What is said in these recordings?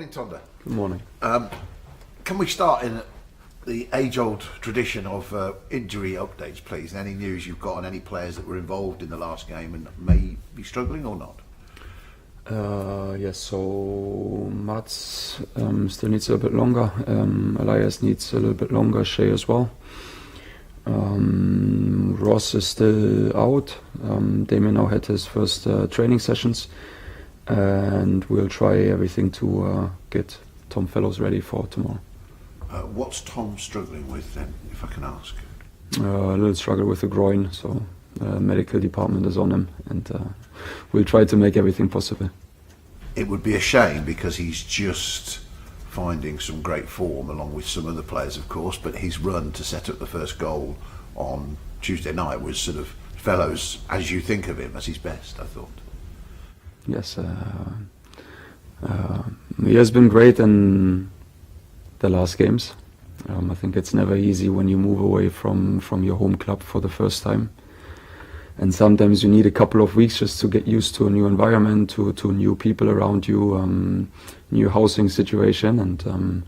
Morning, Tonda. Good morning. Can we start in the age-old tradition of injury updates, please? Any news you've got on any players that were involved in the last game and may be struggling or not? Yes, so Mats still needs a little bit longer. Elias needs a little bit longer. Shea as well. Ross is still out. Damian now had his first training sessions. And we'll try everything to get Tom Fellows ready for tomorrow. What's Tom struggling with then, if I can ask? A little struggle with the groin, so medical department is on him, and we'll try to make everything possible. It would be a shame because he's just finding some great form along with some other players, of course, but his run to set up the first goal on Tuesday night was sort of Fellows, as you think of him, as his best, I thought. Yes, he has been great in the last games. I think it's never easy when you move away from your home club for the first time. And sometimes you need a couple of weeks just to get used to a new environment, to new people around you, new housing situation. And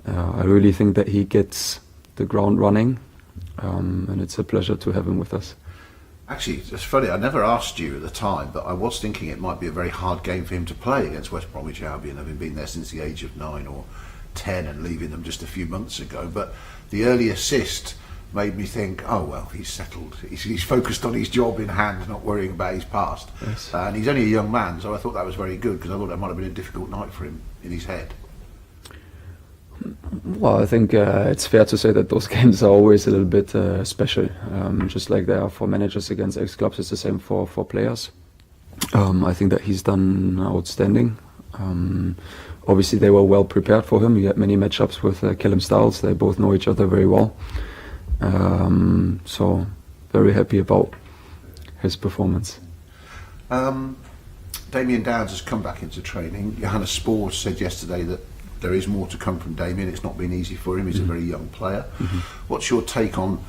I really think that he gets the ground running, and it's a pleasure to have him with us. Actually, it's funny, I never asked you at the time, but I was thinking it might be a very hard game for him to play against West Bromwich Albion, having been there since the age of 9 or 10 and leaving them just a few months ago. But the early assist made me think, oh well, he's settled. He's focused on his job in hand, not worrying about his past. Yes. And he's only a young man, so I thought that was very good, because I thought that might have been a difficult night for him in his head. Well, I think it's fair to say that those games are always a little bit special. Just like they are for managers against ex-clubs, it's the same for players. I think that he's done outstanding. Obviously, they were well prepared for him. He had many matchups with Callum Stiles. They both know each other very well. So, very happy about his performance. Damian Downs has come back into training. Johannes Spoor said yesterday that there is more to come from Damian. It's not been easy for him. He's a very young player. What's your take on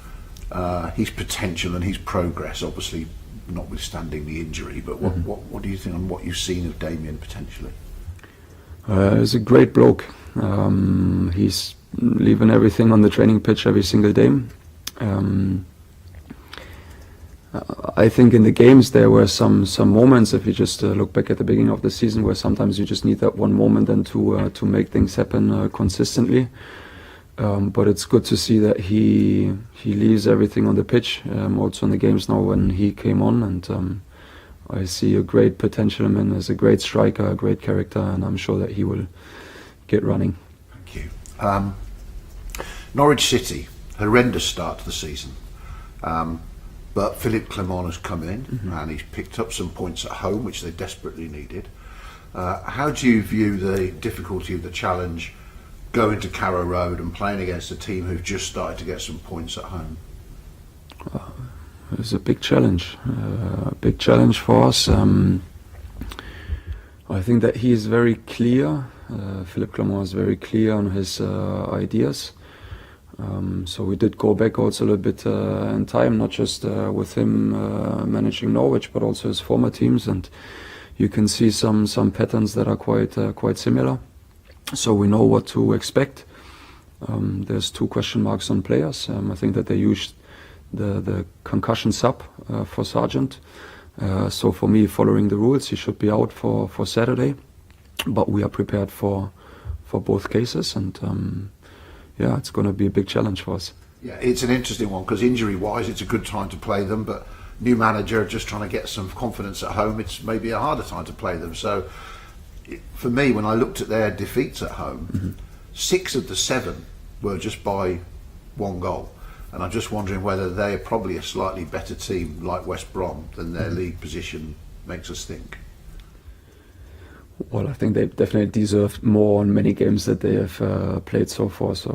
his potential and his progress? Obviously, notwithstanding the injury, but what do you think on what you've seen of Damian potentially? He's a great bloke. He's leaving everything on the training pitch every single day. I think in the games there were some moments, if you just look back at the beginning of the season, where sometimes you just need that one moment and to make things happen consistently. But it's good to see that he leaves everything on the pitch, also in the games now when he came on, and I see a great potential in him as a great striker, a great character, and I'm sure that he will get running. Thank you. Norwich City, horrendous start to the season. But Philippe Clement has come in and he's picked up some points at home, which they desperately needed. How do you view the difficulty of the challenge going to Carrow Road and playing against a team who've just started to get some points at home? It's a big challenge for us. I think that he is very clear. Philippe Clement is very clear on his ideas. So we did go back also a little bit in time, not just with him managing Norwich, but also his former teams, and you can see some patterns that are quite similar. So we know what to expect. There's 2 question marks on players. I think that they used the concussion sub for Sargent. So for me, following the rules, he should be out for Saturday. But we are prepared for both cases, and yeah, it's going to be a big challenge for us. Yeah, it's an interesting one because injury-wise, it's a good time to play them, but new manager just trying to get some confidence at home, it's maybe a harder time to play them. So for me, when I looked at their defeats at home, 6 of the 7 were just by 1 goal. And I'm just wondering whether they're probably a slightly better team like West Brom than their league position makes us think. Well, I think they definitely deserved more on many games that they have played so far. So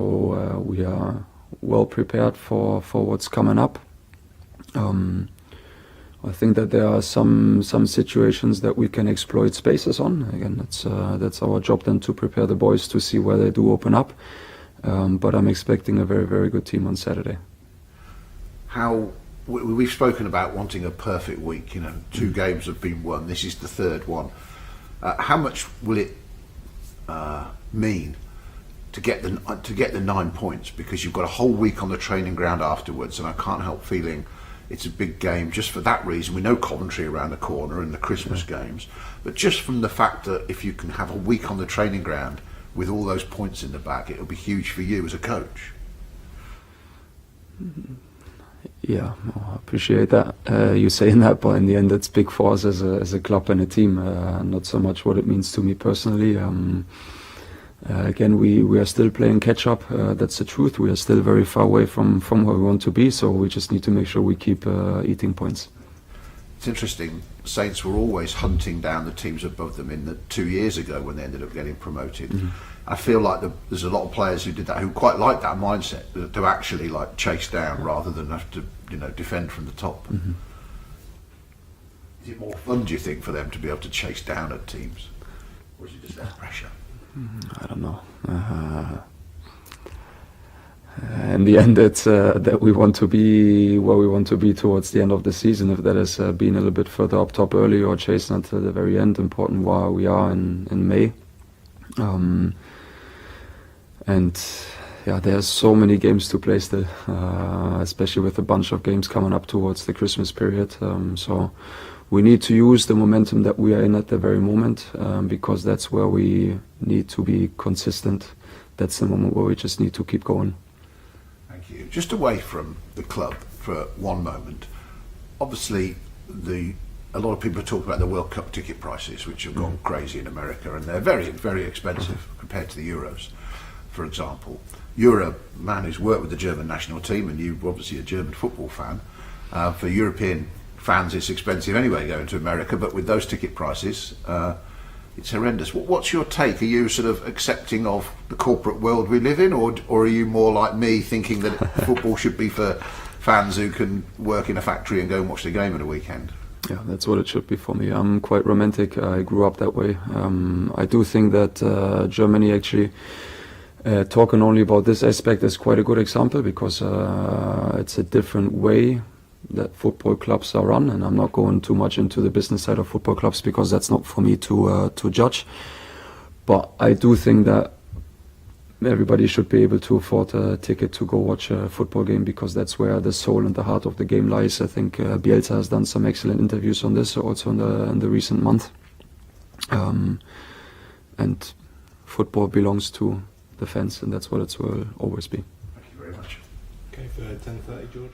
we are well prepared for what's coming up. I think that there are some situations that we can exploit spaces on. Again, that's our job then to prepare the boys to see where they do open up. But I'm expecting a very, very good team on Saturday. We've spoken about wanting a perfect week. 2 games have been won. This is the 3rd one. How much will it mean to get the 9 points, because you've got a whole week on the training ground afterwards, and I can't help feeling it's a big game just for that reason. We know Coventry around the corner and the Christmas games, but just from the fact that if you can have a week on the training ground with all those points in the bag, it'll be huge for you as a coach. Yeah, I appreciate that. You saying that, but in the end, it's big for us as a club and a team. Not so much what it means to me personally. Again, we are still playing catch up. That's the truth. We are still very far away from where we want to be. So we just need to make sure we keep eating points. It's interesting. Saints were always hunting down the teams above them in the 2 years ago when they ended up getting promoted. Mm-hmm. I feel like there's a lot of players who did that, who quite like that mindset, to actually like chase down rather than have to, defend from the top. Mm-hmm. Is it more fun, do you think, for them to be able to chase down at teams, or is it just less pressure? I don't know. In the end, it's that we want to be where we want to be towards the end of the season. If that is being a little bit further up top early or chasing until the very end, important where we are in May. And yeah, there's so many games to play still, especially with a bunch of games coming up towards the Christmas period. So we need to use the momentum that we are in at the very moment, because that's where we need to be consistent. That's the moment where we just need to keep going. Thank you. Just away from the club for one moment. Obviously, a lot of people are talking about the World Cup ticket prices, which have gone crazy in America, and they're very, very expensive compared to the Euros, for example. You're a man who's worked with the German national team, and you're obviously a German football fan. For European fans, it's expensive anyway going to America, but with those ticket prices, it's horrendous. What's your take? Are you sort of accepting of the corporate world we live in, or are you more like me, thinking that football should be for fans who can work in a factory and go and watch the game at a weekend? Yeah, that's what it should be for me. I'm quite romantic. I grew up that way. I do think that Germany actually, talking only about this aspect, is quite a good example, because it's a different way that football clubs are run, and I'm not going too much into the business side of football clubs because that's not for me to judge. But I do think that everybody should be able to afford a ticket to go watch a football game, because that's where the soul and the heart of the game lies. I think Bielsa has done some excellent interviews on this also in the recent month. And football belongs to the fans, and that's what it will always be. Thank you very much. Okay, for 10:30, George.